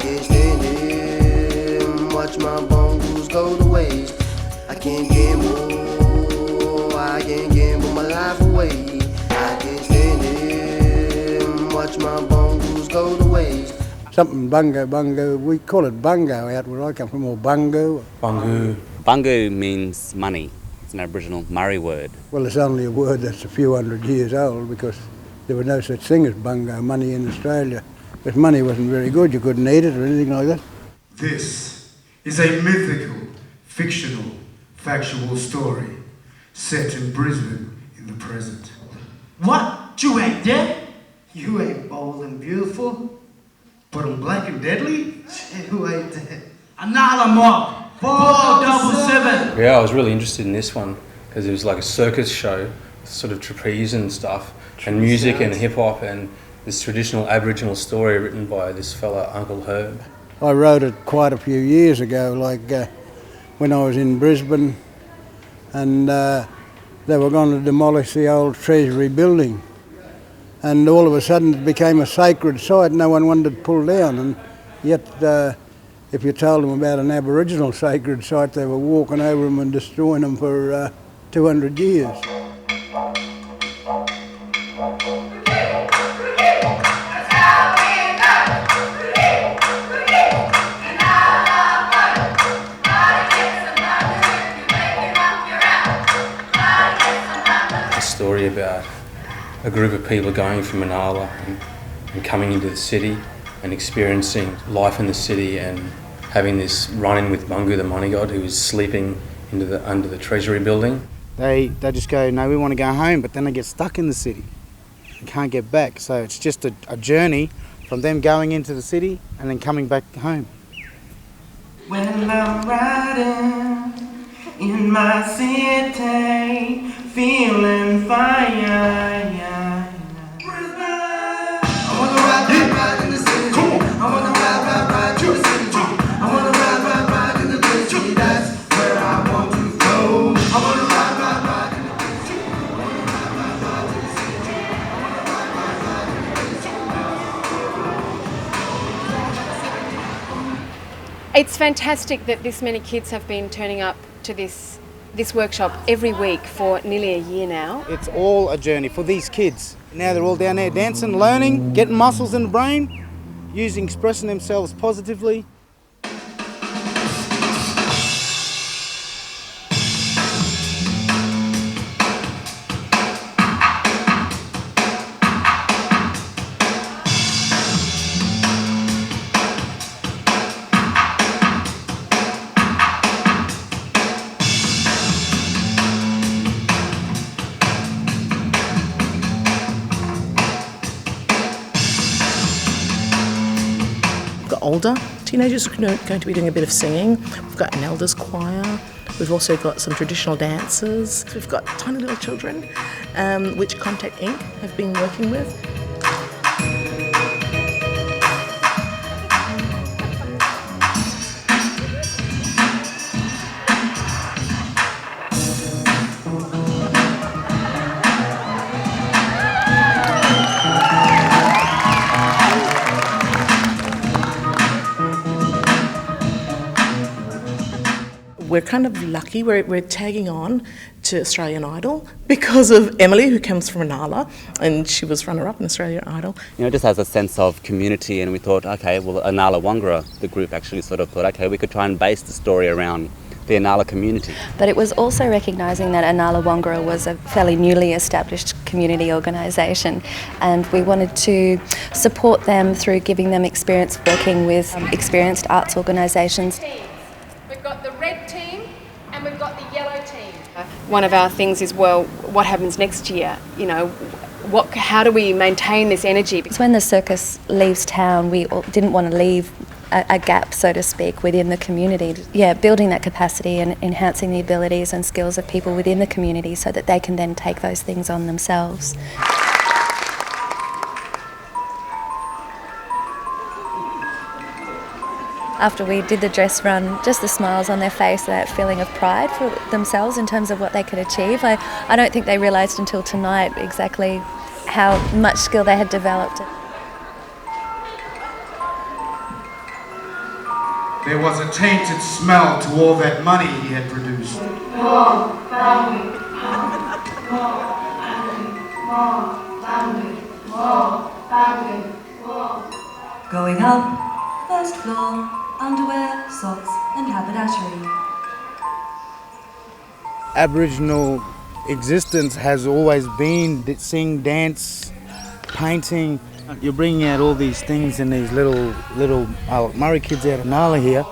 can't stand it, watch my bongos go to waste. I can't gamble, I can't gamble my life away. I can't stand it, watch my bongos go to waste. Something bungo, we call it bungo out where I come from, or bungo. Bungo means money. It's an Aboriginal Murri word. Well, it's only a word that's a few hundred years old because there was no such thing as bungo money in Australia. Because money wasn't very good, you couldn't eat it or anything like that. This is a mythical, fictional, factual story set in Brisbane in the present. What? You ain't dead? You ain't bold and beautiful, But I'm black and deadly? who ain't that? Inala Mob, 477. Yeah, I was really interested in this one because it was like a circus show, sort of trapeze and stuff, and music and hip hop, and this traditional Aboriginal story written by this fella, Uncle Herb. I wrote it quite a few years ago, when I was in Brisbane, and they were going to demolish the old Treasury building. And all of a sudden it became a sacred site, no one wanted to pull down. And yet, if you told them about an Aboriginal sacred site, they were walking over them and destroying them for 200 years. A story about a group of people going from Inala and coming into the city and experiencing life in the city and having this run-in with Bungo the Money God, who was sleeping under the Treasury building. They just go, no, we want to go home, but then they get stuck in the city and can't get back. So it's just a journey from them going into the city and then coming back home. When I'm riding in my city, feeling fire. I wanna ride in the city. I wanna ride to the city. I wanna ride in the city. That's where I want to go. I wanna ride in the city. I wanna ride to the city. It's fantastic that this many kids have been turning up to this workshop every week for nearly a year now. It's all a journey for these kids. Now they're all down there dancing, learning, getting muscles in the brain, expressing themselves positively. Older teenagers are going to be doing a bit of singing. We've got an elders choir. We've also got some traditional dancers. We've got tiny little children, which Contact Inc. have been working with. We're kind of lucky, we're tagging on to Australian Idol because of Emily, who comes from Inala, and she was runner-up in Australian Idol. You know, just has a sense of community, and we thought, okay, well, Inala Wangarra, the group actually sort of thought, okay, we could try and base the story around the Inala community. But it was also recognising that Inala Wangarra was a fairly newly established community organisation, and we wanted to support them through giving them experience working with experienced arts organisations. We've got the red team and we've got the yellow team. One of our things is, well, what happens next year? You know, how do we maintain this energy? Because when the circus leaves town, we didn't want to leave a gap, so to speak, within the community. Yeah, building that capacity and enhancing the abilities and skills of people within the community so that they can then take those things on themselves. After we did the dress run, just the smiles on their face, that feeling of pride for themselves in terms of what they could achieve. I don't think they realised until tonight exactly how much skill they had developed. There was a tainted smell to all that money he had produced. Going up, first floor, underwear, socks and haberdashery. Aboriginal existence has always been sing, dance, painting. You're bringing out all these things in these little Murray kids out of Inala here.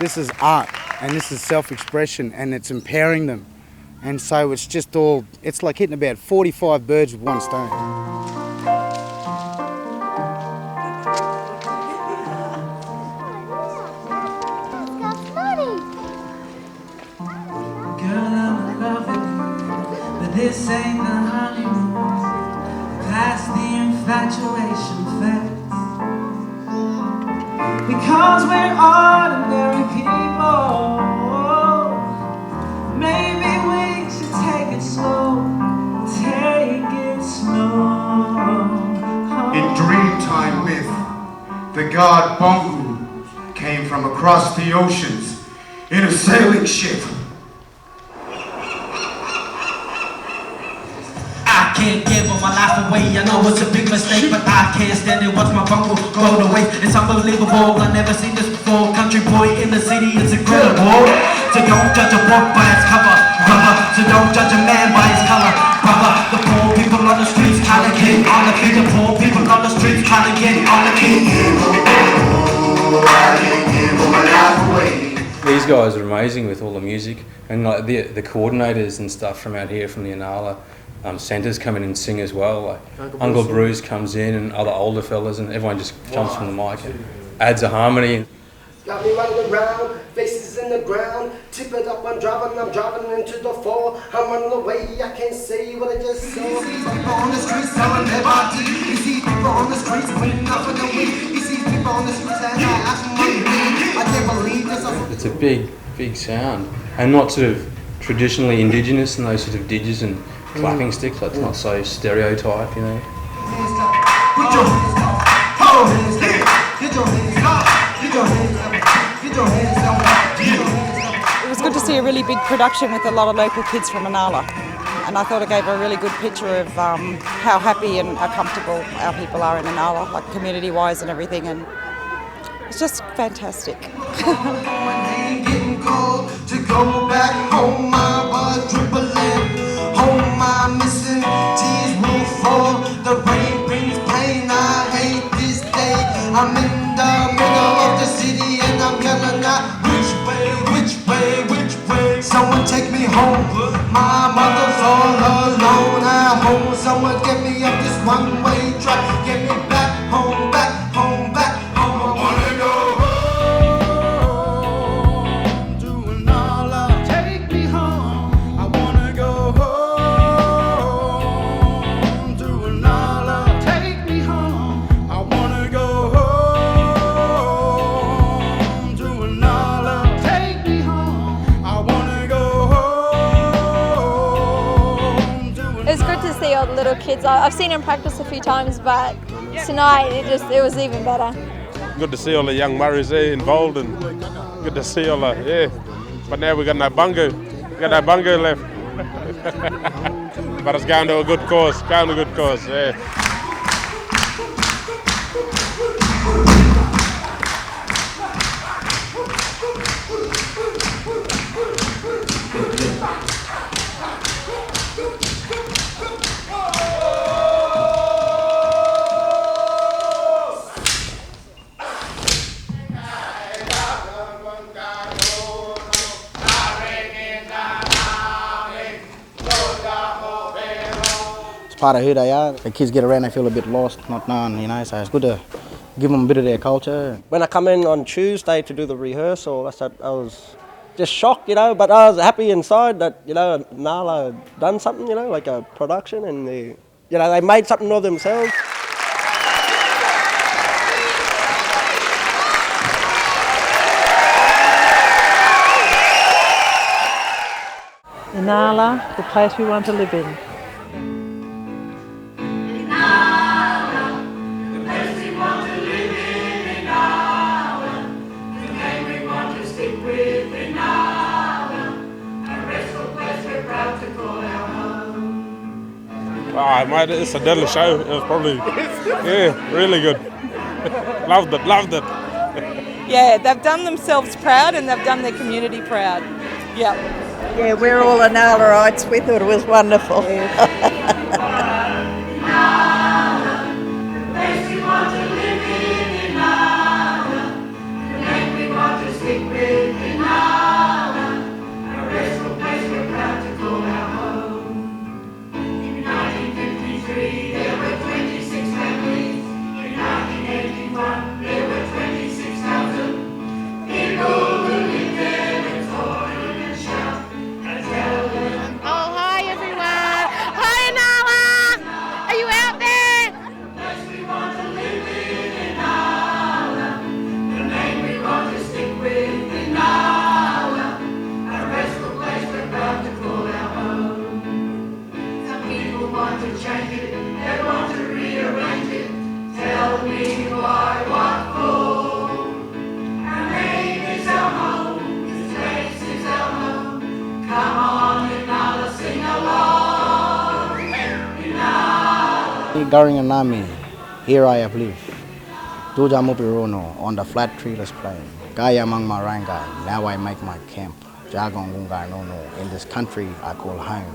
This is art and this is self-expression and it's empowering them. And so it's just all, it's like hitting about 45 birds with one stone. This ain't the honeymoon, past the infatuation phase. Because we're ordinary people, maybe we should take it slow, take it slow. In Dreamtime myth, the god Bungo came from across the oceans in a sailing ship. Can't give all my life away, I know it's a big mistake, but I can't stand it, watch my bungle go to waste. It's unbelievable, I've never seen this before. Country boy in the city, it's incredible. So don't judge a book by its cover, brother. So don't judge a man by his color, brother. The poor people on the streets kinda get on the feet. The poor people on the streets kinda get on the feet. These guys are amazing with all the music and like the coordinators and stuff from out here from the Inala. Centres come in and sing as well. Like Uncle Bruce comes in and other older fellas and everyone just jumps from the mic and adds a harmony. Got me running around, faces in the ground, tip it up, I'm driving into the fall. I'm running away, I can't say what I just saw. He sees people on the streets selling their body. He sees people on the streets waiting up for the weed. He sees people on the streets and I ask him what he mean. I can't believe this. It's a big sound and not sort of traditionally Indigenous and those sort of didgers and clapping sticks, so it's not so stereotype, you know. It was good to see a really big production with a lot of local kids from Inala, and I thought it gave a really good picture of how happy and how comfortable our people are in Inala, like community-wise and everything, and it's just fantastic. To go back home, my blood dribbling. Home, I'm missing tears will fall. The rain brings pain. I hate this day. I'm in the middle of the city and I'm yelling out, which way? Someone take me home. My mother's all alone at home. Someone get me up this one-way track. Get me back home, back home, back home. I wanna go home. All the little kids. I've seen them practice a few times, but tonight it was even better. Good to see all the young Murrays there involved, and good to see all the But now we got no bungo. We got no bungo left. But it's going to a good cause. Yeah. Part of who they are. The kids get around, they feel a bit lost, not known, you know, so it's good to give them a bit of their culture. When I come in on Tuesday to do the rehearsal, I was just shocked, you know, but I was happy inside that, you know, Inala had done something, you know, like a production, and they made something of themselves. Inala, the place we want to live in. Ah, mate, it's a deadly show. It was probably, yeah, really good. Loved it. Yeah, they've done themselves proud and they've done their community proud. Yeah. Yeah, we're all Inalaites. We thought it was wonderful. During an army, here I have lived. Tuja Mupirono on the flat treeless plain. Gaya among Marangai, now I make my camp. Jagong Gunga Nono, in this country I call home.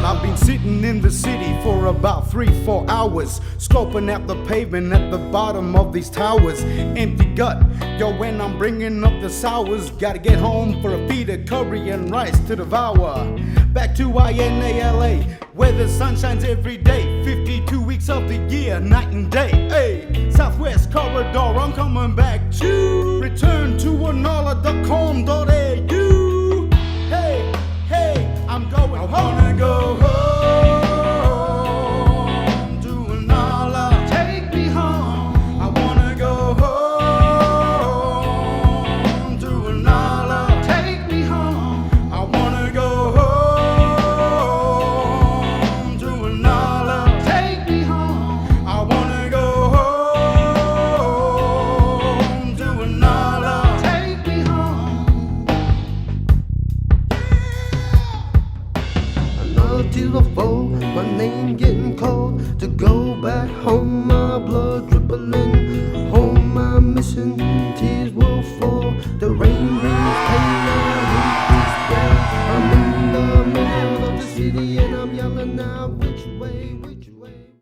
I've been sitting in the city for about 3-4 hours, scoping out the pavement at the bottom of these towers. Empty gut, yo, when I'm bringing up the sours, gotta get home for a feed of curry and rice to devour. Back to INALA, where the sun shines every day, 52 weeks of the year, night and day. Hey, Southwest Corridor, I'm coming back to return to inala.com.au. Hey, I'm going home. I wanna go home. My name getting called to go back home, my blood dribbling. Home I'm missing, tears will fall. The rain brings pain, I hate this day. I'm in the middle of the city and I'm younger now.